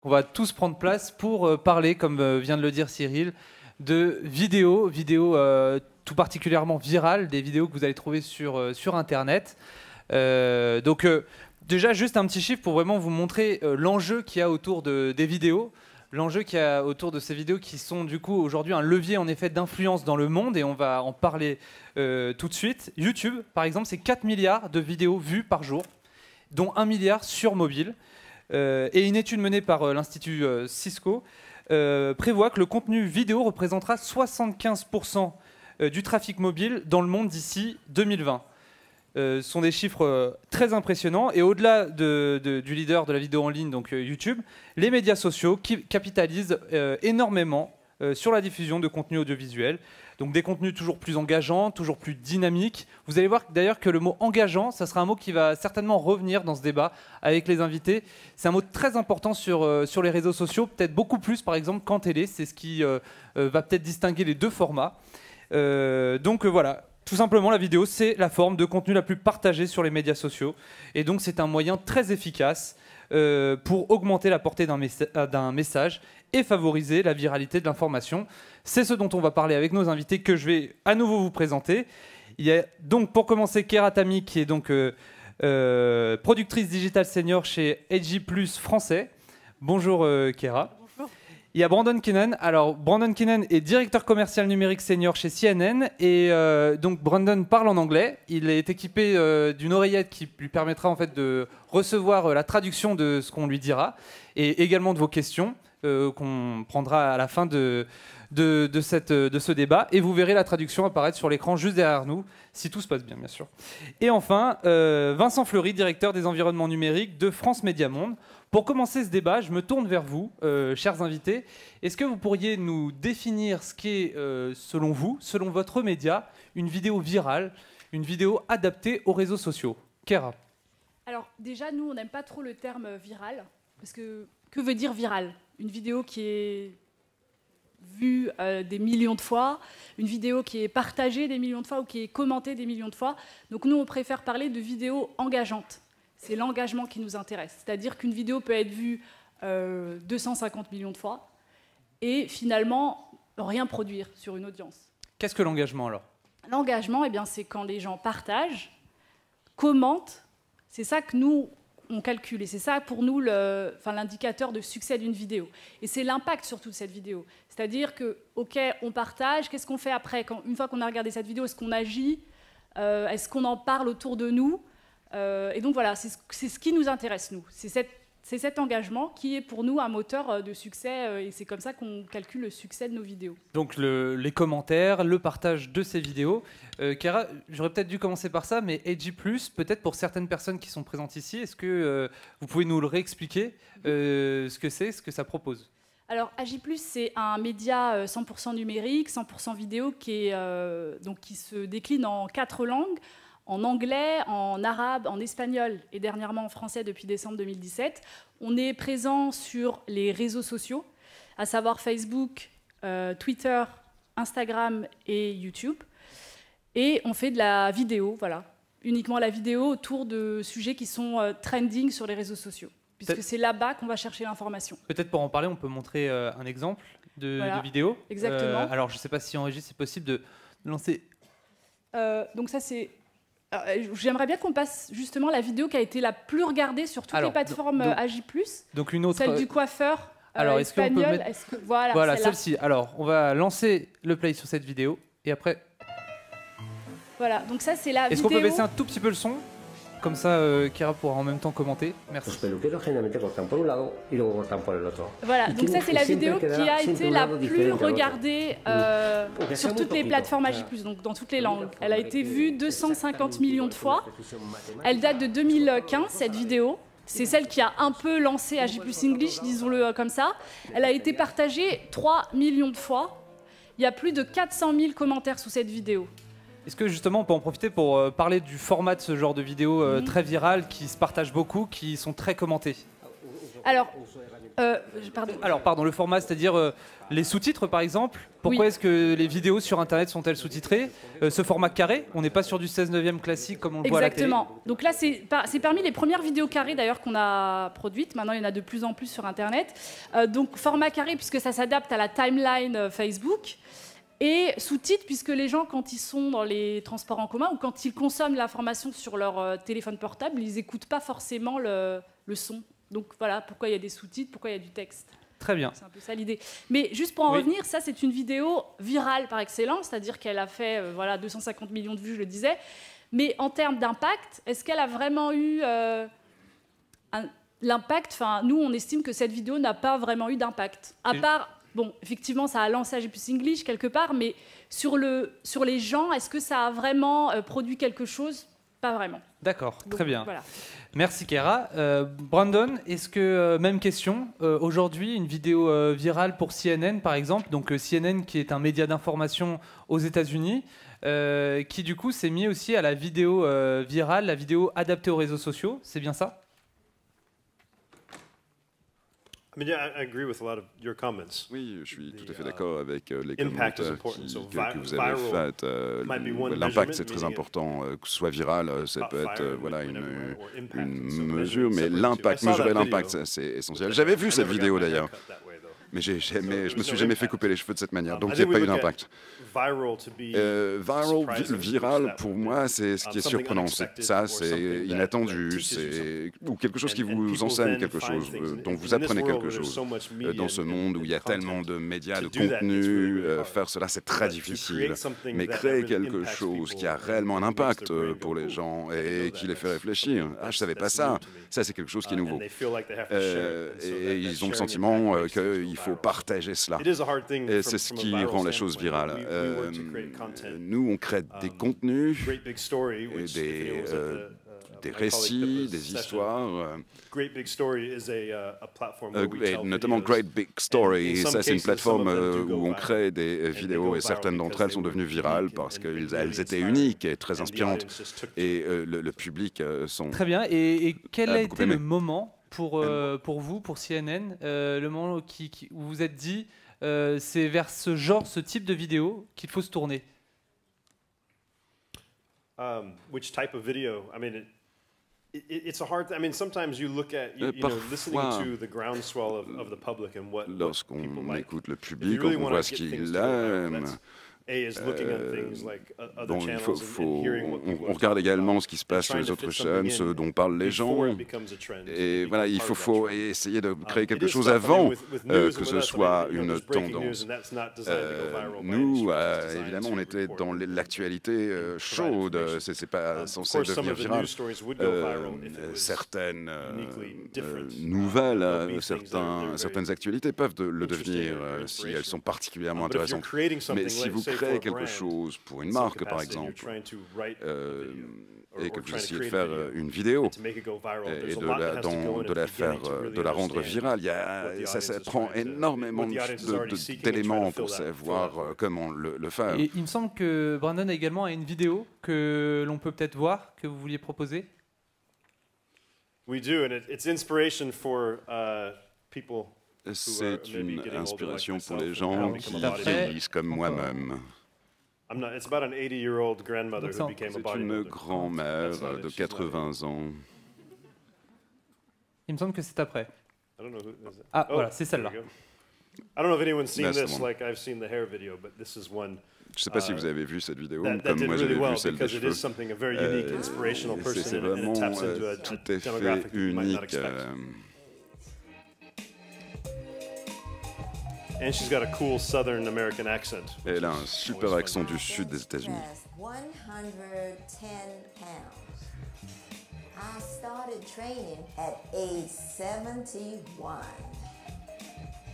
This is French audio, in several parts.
On va tous prendre place pour parler, comme vient de le dire Cyril, de vidéos tout particulièrement virales, des vidéos que vous allez trouver sur Internet. Déjà, juste un petit chiffre pour vraiment vous montrer l'enjeu qu'il y a autour des vidéos. L'enjeu qu'il y a autour de ces vidéos qui sont du coup aujourd'hui un levier en effet d'influence dans le monde, et on va en parler tout de suite. YouTube, par exemple, c'est 4 milliards de vidéos vues par jour, dont 1 milliard sur mobile. Et une étude menée par l'Institut Cisco prévoit que le contenu vidéo représentera 75% du trafic mobile dans le monde d'ici 2020. Ce sont des chiffres très impressionnants. Et au-delà du leader de la vidéo en ligne, donc YouTube, les médias sociaux qui capitalisent énormément sur la diffusion de contenus audiovisuels. Donc des contenus toujours plus engageants, toujours plus dynamiques. Vous allez voir d'ailleurs que le mot engageant, ça sera un mot qui va certainement revenir dans ce débat avec les invités. C'est un mot très important sur les réseaux sociaux, peut-être beaucoup plus par exemple qu'en télé. C'est ce qui va peut-être distinguer les deux formats. Voilà, tout simplement la vidéo, c'est la forme de contenu la plus partagée sur les médias sociaux. Et donc c'est un moyen très efficace pour augmenter la portée d'un message et favoriser la viralité de l'information. C'est ce dont on va parler avec nos invités que je vais à nouveau vous présenter. Il y a donc pour commencer Kera Tami qui est donc productrice digitale senior chez AG+ français. Bonjour Kera. Bonjour. Il y a Brandon Keenan. Alors Brandon Keenan est directeur commercial numérique senior chez CNN et donc Brandon parle en anglais. Il est équipé d'une oreillette qui lui permettra en fait de recevoir la traduction de ce qu'on lui dira et également de vos questions qu'on prendra à la fin de ce débat, et vous verrez la traduction apparaître sur l'écran juste derrière nous, si tout se passe bien, bien sûr. Et enfin, Vincent Fleury, directeur des environnements numériques de France Média Monde. Pour commencer ce débat, je me tourne vers vous, chers invités. Est-ce que vous pourriez nous définir ce qu'est, selon vous, selon votre média, une vidéo virale, une vidéo adaptée aux réseaux sociaux? Kera. Alors déjà, nous, on n'aime pas trop le terme viral, parce que veut dire viral? Une vidéo qui est vue des millions de fois, une vidéo qui est partagée des millions de fois ou qui est commentée des millions de fois. Donc nous, on préfère parler de vidéos engageantes. C'est l'engagement qui nous intéresse. C'est-à-dire qu'une vidéo peut être vue 250 millions de fois et finalement rien produire sur une audience. Qu'est-ce que l'engagement alors? L'engagement, eh bien, c'est quand les gens partagent, commentent. C'est ça que nous, on calcule. Et c'est ça, pour nous, l'indicateur de succès d'une vidéo. Et c'est l'impact surtout de cette vidéo. C'est-à-dire que, OK, on partage, qu'est-ce qu'on fait après? Une fois qu'on a regardé cette vidéo, est-ce qu'on agit? Est-ce qu'on en parle autour de nous? Et donc voilà, c'est ce qui nous intéresse, nous. C'est cet engagement qui est pour nous un moteur de succès, et c'est comme ça qu'on calcule le succès de nos vidéos. Donc les commentaires, le partage de ces vidéos. Kera, j'aurais peut-être dû commencer par ça, mais AG+, peut-être pour certaines personnes qui sont présentes ici, est-ce que vous pouvez nous le réexpliquer, ce que c'est, ce que ça propose? Alors, AG+, c'est un média 100% numérique, 100% vidéo, qui se décline en 4 langues, en anglais, en arabe, en espagnol et dernièrement en français depuis décembre 2017. On est présent sur les réseaux sociaux, à savoir Facebook, Twitter, Instagram et YouTube. Et on fait de la vidéo, voilà, uniquement la vidéo autour de sujets qui sont trending sur les réseaux sociaux, puisque c'est là-bas qu'on va chercher l'information. Peut-être pour en parler, on peut montrer un exemple de vidéo. Exactement. Alors, je ne sais pas si en régie, c'est possible de lancer... Donc ça, c'est... J'aimerais bien qu'on passe justement la vidéo qui a été la plus regardée sur toutes les plateformes AG+. Donc une autre... Celle du coiffeur alors, espagnol. Voilà, celle-ci. Alors, on va lancer le play sur cette vidéo et après... Voilà, donc ça c'est la vidéo... Est-ce qu'on peut baisser un tout petit peu le son? Comme ça, Kera pourra en même temps commenter. Merci. Voilà, donc ça c'est la vidéo qui a été la plus regardée sur toutes les plateformes AG+, donc dans toutes les langues. Elle a été vue 250 millions de fois. Elle date de 2015, cette vidéo. C'est celle qui a un peu lancé AG+ English, disons-le comme ça. Elle a été partagée 3 millions de fois. Il y a plus de 400 000 commentaires sous cette vidéo. Est-ce que justement on peut en profiter pour parler du format de ce genre de vidéos très virales, qui se partagent beaucoup, qui sont très commentées? Alors, pardon. Alors, pardon, le format, c'est-à-dire les sous-titres, par exemple. Pourquoi est-ce que les vidéos sur Internet sont-elles sous-titrées ce format carré, on n'est pas sur du 16/9 classique comme on le voit à la télé. Exactement. Donc là, c'est parmi les premières vidéos carrées, d'ailleurs, qu'on a produites. Maintenant, il y en a de plus en plus sur Internet. Donc, format carré, puisque ça s'adapte à la timeline Facebook. Et sous-titres, puisque les gens, quand ils sont dans les transports en commun ou quand ils consomment l'information sur leur téléphone portable, ils n'écoutent pas forcément le son. Donc voilà pourquoi il y a des sous-titres, pourquoi il y a du texte. Très bien. C'est un peu ça l'idée. Mais juste pour en revenir, ça c'est une vidéo virale par excellence, c'est-à-dire qu'elle a fait 250 millions de vues, je le disais. Mais en termes d'impact, est-ce qu'elle a vraiment eu l'impact? Enfin, nous, on estime que cette vidéo n'a pas vraiment eu d'impact. À part... Bon, effectivement, ça a lancé AG+ English quelque part, mais sur les gens, est-ce que ça a vraiment produit quelque chose? Pas vraiment. D'accord, très bien. Voilà. Merci Kéra. Brandon, est-ce que, même question, aujourd'hui, une vidéo virale pour CNN, par exemple, donc CNN qui est un média d'information aux États-Unis, qui du coup s'est mis aussi à la vidéo virale, la vidéo adaptée aux réseaux sociaux, c'est bien ça? I mean, yeah, I agree with a lot of your comments. Oui, je suis tout à fait d'accord avec les commentaires que vous avez viral faits. might be one L'impact, c'est measurement, très important. Que ce soit viral, ça peut être viral, une mesure, mais l'impact, mesurer l'impact, c'est essentiel. J'avais vu cette vidéo d'ailleurs, mais je me suis jamais fait couper les cheveux de cette manière, donc il n'y a pas eu d'impact. Viral, pour moi, c'est ce qui est surprenant. Ça, c'est inattendu, ou quelque chose qui vous enseigne quelque chose, dont vous apprenez quelque chose. Dans ce monde où il y a tellement de médias, de contenu, faire cela, c'est très difficile. Mais créer quelque chose qui a réellement un impact pour les gens et qui les fait réfléchir. Ah, je savais pas ça. Ça, c'est quelque chose qui est nouveau. Et ils ont le sentiment qu'il faut partager cela. Et c'est ce qui rend la chose virale. Nous, on crée des contenus, et des récits, des histoires. Et notamment Great Big Story. Ça, c'est une plateforme où on crée des vidéos et certaines d'entre elles sont devenues virales parce qu'elles étaient uniques et très inspirantes. Et le public sont... Très bien. Et quel a été le moment pour vous, pour CNN, le moment où vous vous êtes dit c'est vers ce type de vidéo qu'il faut se tourner? Which type of video? I mean, it's a hard. I mean, sometimes you look at listening to the groundswell of the public and what lorsqu'on écoute le public, on voit ce qu'il aime. Bon, on regarde également ce qui se passe sur les autres chaînes, ce dont parlent les gens. Et voilà, il faut essayer de créer quelque chose avant que ce soit une tendance. Nous, évidemment, on était dans l'actualité chaude. C'est pas censé devenir viral. Certaines nouvelles, certaines actualités peuvent le devenir si elles sont particulièrement intéressantes. Mais si vous créez quelque chose pour une marque, par exemple, et que vous essayez de faire une vidéo et de la rendre virale, ça prend énormément d'éléments pour savoir comment le faire. Et il me semble que Brandon également a une vidéo que l'on peut peut-être voir, que vous vouliez proposer. We do, and it's inspiration for people. C'est une inspiration pour les gens qui vieillissent comme moi-même. C'est une grand-mère de 80 ans. Il me semble que c'est après. Ah, voilà, c'est celle-là. Je ne sais pas si vous avez vu cette vidéo, comme moi j'avais vu celle des cheveux. C'est vraiment tout à fait unique. And she's got a cool Southern American accent. Elle a un super accent du sud des États-Unis. 110 pounds. I started training at age 71.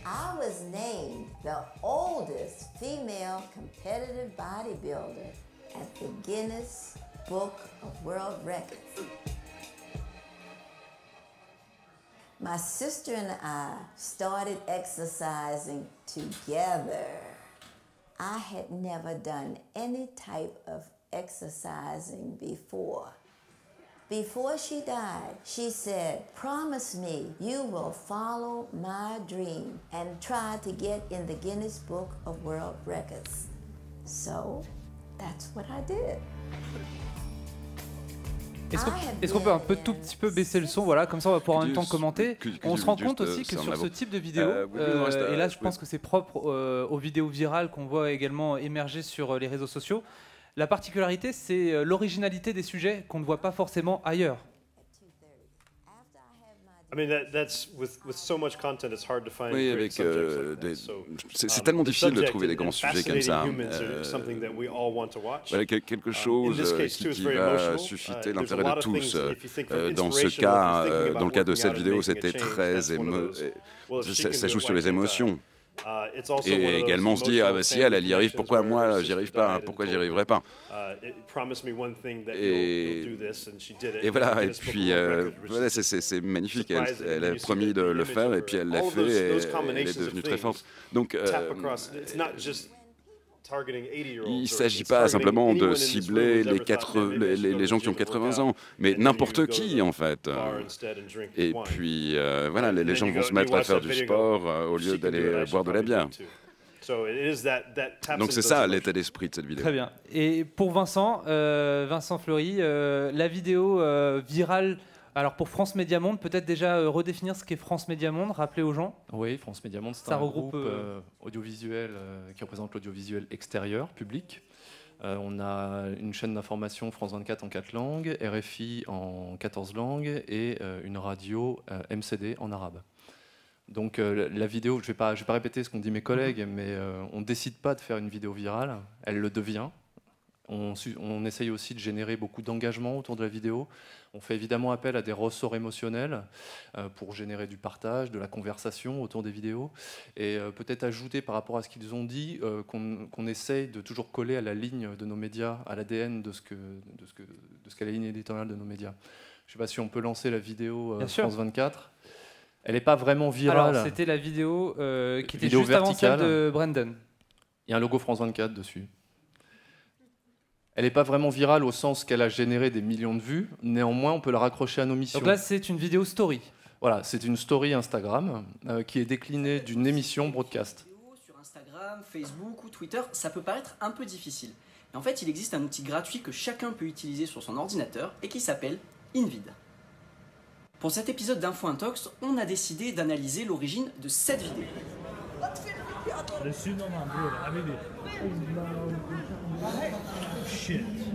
I was named the oldest female competitive bodybuilder at the Guinness Book of World Records. My sister and I started exercising together. I had never done any type of exercising before. Before she died, she said, "Promise me you will follow my dream and try to get in the Guinness Book of World Records." So, that's what I did. Est-ce qu'on peut un tout petit peu baisser le son, voilà, comme ça on va pouvoir en même temps commenter. On se rend compte aussi que sur ce type de vidéo, et là je pense que c'est propre aux vidéos virales qu'on voit également émerger sur les réseaux sociaux, la particularité c'est l'originalité des sujets qu'on ne voit pas forcément ailleurs. Oui, avec c'est tellement difficile de trouver des grands sujets comme ça. Voilà, quelque chose qui va susciter l'intérêt de tous. Dans ce cas, dans le cas de cette vidéo, c'était très ça joue sur les émotions. Et également se dire, ah bah, si elle y arrive, pourquoi moi j'y arrive pas, pourquoi j'y arriverai pas. Et voilà, et puis voilà, c'est magnifique, elle a promis de le faire et puis elle l'a fait et elle est devenue très forte. Donc il ne s'agit pas simplement de cibler les gens qui ont 80 ans, mais n'importe qui en fait. Et puis voilà, les gens vont se mettre à faire du sport au lieu d'aller boire de la bière. Donc c'est ça l'état d'esprit de cette vidéo. Très bien. Et pour Vincent Fleury, la vidéo virale, alors pour France Média Monde, peut-être déjà redéfinir ce qu'est France Média Monde, rappeler aux gens. Oui, France Média Monde, c'est un groupe audiovisuel qui représente l'audiovisuel extérieur, public. On a une chaîne d'information France 24 en 4 langues, RFI en 14 langues et une radio MCD en arabe. Donc la vidéo, je vais pas répéter ce qu'ont dit mes collègues, mais on ne décide pas de faire une vidéo virale, elle le devient. On essaye aussi de générer beaucoup d'engagement autour de la vidéo. On fait évidemment appel à des ressorts émotionnels pour générer du partage, de la conversation autour des vidéos. Et peut-être ajouter par rapport à ce qu'ils ont dit qu'on essaye de toujours coller à la ligne de nos médias, à l'ADN de ce qu'est la ligne éditoriale de nos médias. Je ne sais pas si on peut lancer la vidéo France 24. Elle n'est pas vraiment virale. Alors c'était la vidéo qui était juste avant celle de Brandon. Il y a un logo France 24 dessus. Elle n'est pas vraiment virale au sens qu'elle a généré des millions de vues. Néanmoins, on peut la raccrocher à nos missions. Donc là, c'est une vidéo story. Voilà, c'est une story Instagram qui est déclinée d'une émission broadcast. Sur Instagram, Facebook ou Twitter, ça peut paraître un peu difficile. Et en fait, il existe un outil gratuit que chacun peut utiliser sur son ordinateur et qui s'appelle InVid. Pour cet épisode d'Info Intox, on a décidé d'analyser l'origine de cette vidéo.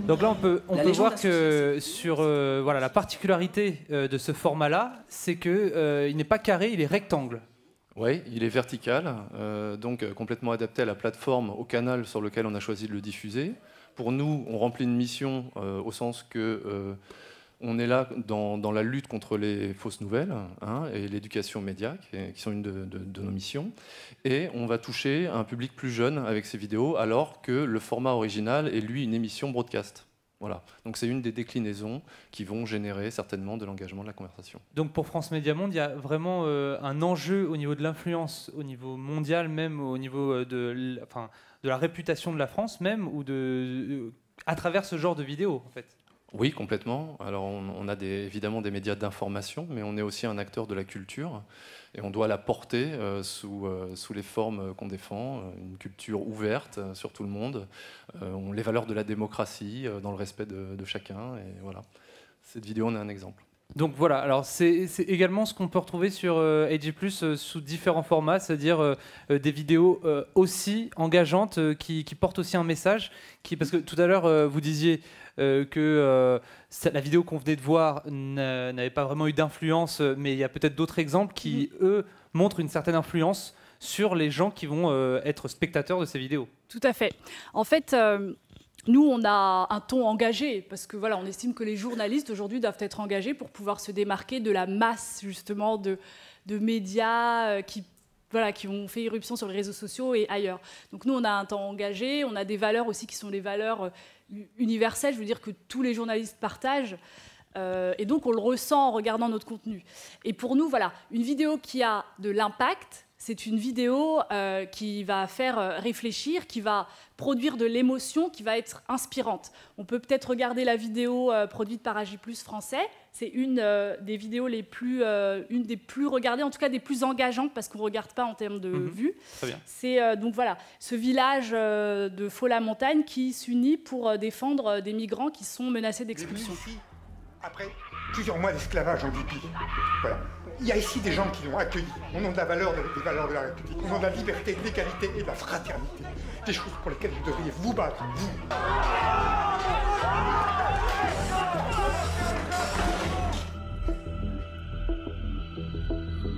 Donc là, on peut voir que sur voilà, la particularité de ce format-là, c'est qu'il n'est pas carré, il est rectangle. Oui, il est vertical, donc complètement adapté à la plateforme, au canal sur lequel on a choisi de le diffuser. Pour nous, on remplit une mission au sens que on est là dans la lutte contre les fausses nouvelles et l'éducation média, qui sont une de nos missions. Et on va toucher un public plus jeune avec ces vidéos, alors que le format original est, lui, une émission broadcast. Voilà. Donc c'est une des déclinaisons qui vont générer certainement de l'engagement de la conversation. Donc pour France Média Monde, il y a vraiment un enjeu au niveau de l'influence, au niveau mondial même, au niveau de la réputation de la France même, ou à travers ce genre de vidéos en fait. Oui, complètement. Alors on a évidemment des médias d'information, mais on est aussi un acteur de la culture et on doit la porter sous les formes qu'on défend, une culture ouverte sur tout le monde, les valeurs de la démocratie dans le respect de chacun. Et voilà, cette vidéo en est un exemple. Donc voilà, alors c'est également ce qu'on peut retrouver sur AG+, sous différents formats, c'est-à-dire des vidéos aussi engageantes qui portent aussi un message, parce que tout à l'heure vous disiez que la vidéo qu'on venait de voir n'avait pas vraiment eu d'influence, mais il y a peut-être d'autres exemples qui, eux, montrent une certaine influence sur les gens qui vont être spectateurs de ces vidéos. Tout à fait. En fait, nous, on a un ton engagé, parce que voilà, on estime que les journalistes aujourd'hui doivent être engagés pour pouvoir se démarquer de la masse justement de médias qui ont fait irruption sur les réseaux sociaux et ailleurs. Donc nous, on a un temps engagé, on a des valeurs aussi qui sont des valeurs universelles, je veux dire que tous les journalistes partagent, et donc on le ressent en regardant notre contenu. Et pour nous, voilà, une vidéo qui a de l'impact, c'est une vidéo qui va faire réfléchir, qui va produire de l'émotion, qui va être inspirante. On peut peut-être regarder la vidéo produite par AJ+ français. C'est une des vidéos une des plus regardées, en tout cas des plus engageantes, parce qu'on ne regarde pas en termes de vues. Très bien. C'est donc voilà, ce village de Faux-la-Montagne qui s'unit pour défendre des migrants qui sont menacés d'expulsion. Après plusieurs mois d'esclavage en Libye, voilà. Il y a ici des gens qui l'ont accueilli au nom de la valeur des valeurs de la République, au nom de la liberté, de l'égalité et de la fraternité. Des choses pour lesquelles vous devriez vous battre, vous.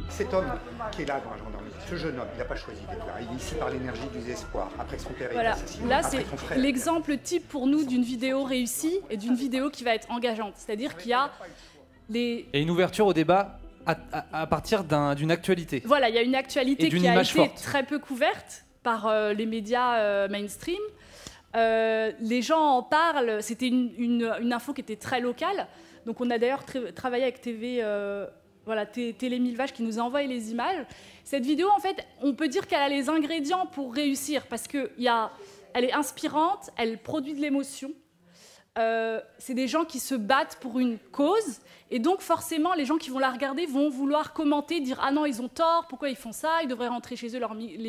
Cet homme qui est là dans la gendarmerie, ce jeune homme, il n'a pas choisi d'être là. Il est ici par l'énergie du désespoir, après que son père ait été assassiné. Là, c'est l'exemple type pour nous d'une vidéo réussie et d'une vidéo qui va être engageante. C'est-à-dire qu'il y a Et une ouverture au débat à partir d'une actualité. Voilà, il y a une actualité qui a été très peu couverte par les médias mainstream. Les gens en parlent, c'était une info qui était très locale. Donc on a d'ailleurs travaillé avec Télé 1000 Vaches qui nous a envoyé les images. Cette vidéo, en fait, on peut dire qu'elle a les ingrédients pour réussir parce qu'elle est inspirante, elle produit de l'émotion. C'est des gens qui se battent pour une cause et donc forcément les gens qui vont la regarder vont vouloir commenter, dire ah non ils ont tort, pourquoi ils font ça, ils devraient rentrer chez eux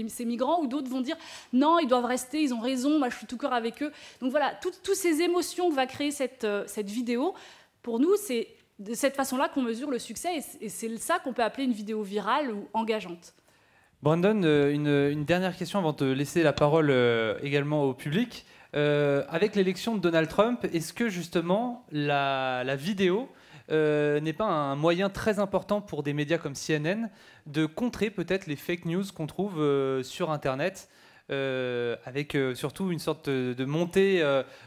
ces migrants, ou d'autres vont dire non ils doivent rester, ils ont raison, moi je suis tout cœur avec eux. Donc voilà, toutes ces émotions que va créer cette vidéo, pour nous c'est de cette façon-là qu'on mesure le succès et c'est ça qu'on peut appeler une vidéo virale ou engageante. Brandon, une dernière question avant de laisser la parole également au public. Avec l'élection de Donald Trump, est-ce que justement la vidéo n'est pas un moyen très important pour des médias comme CNN de contrer peut-être les fake news qu'on trouve sur Internet, avec surtout une sorte de montée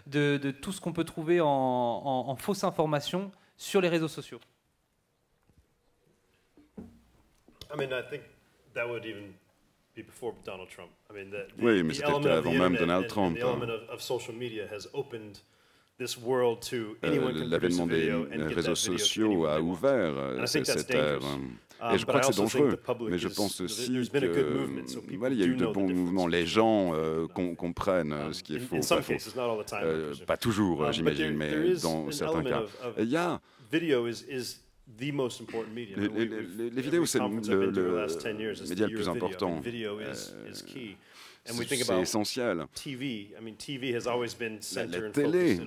de tout ce qu'on peut trouver en fausses informations sur les réseaux sociaux? Oui, mais c'était avant même Donald Trump. L'avènement des réseaux sociaux a ouvert cette ère. Et je crois que c'est dangereux, mais je pense aussi qu'il y a eu de bons mouvements. Les gens comprennent ce qui est faux, pas faux. Pas toujours, j'imagine, mais dans certains cas. Il y a... Les vidéos, c'est le média le plus important. C'est essentiel. La télé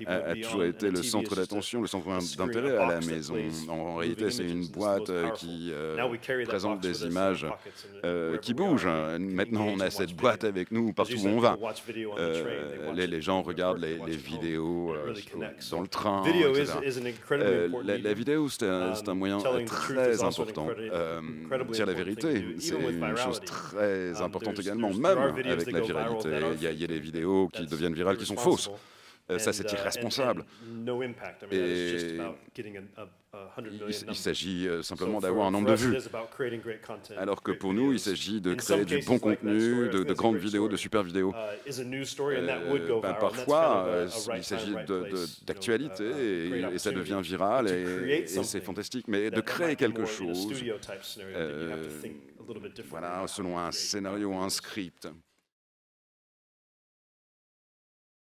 a toujours été le centre d'attention, le centre d'intérêt à la maison. En réalité, c'est une boîte qui présente des images qui bougent. Maintenant, on a cette boîte avec nous partout où on va. Les gens regardent les vidéos dans le train, etc. La vidéo, c'est un moyen très important. Dire la vérité, c'est une chose très importante également, même avec la viralité. Il y a des vidéos qui deviennent virales qui sont fausses. Ça, c'est irresponsable. Et il s'agit simplement d'avoir un nombre de vues. Alors que pour nous, il s'agit de créer du bon contenu, de grandes vidéos, de super vidéos. Parfois, il s'agit d'actualité et ça devient viral et c'est fantastique. Mais de créer quelque chose, voilà, selon un scénario, un script.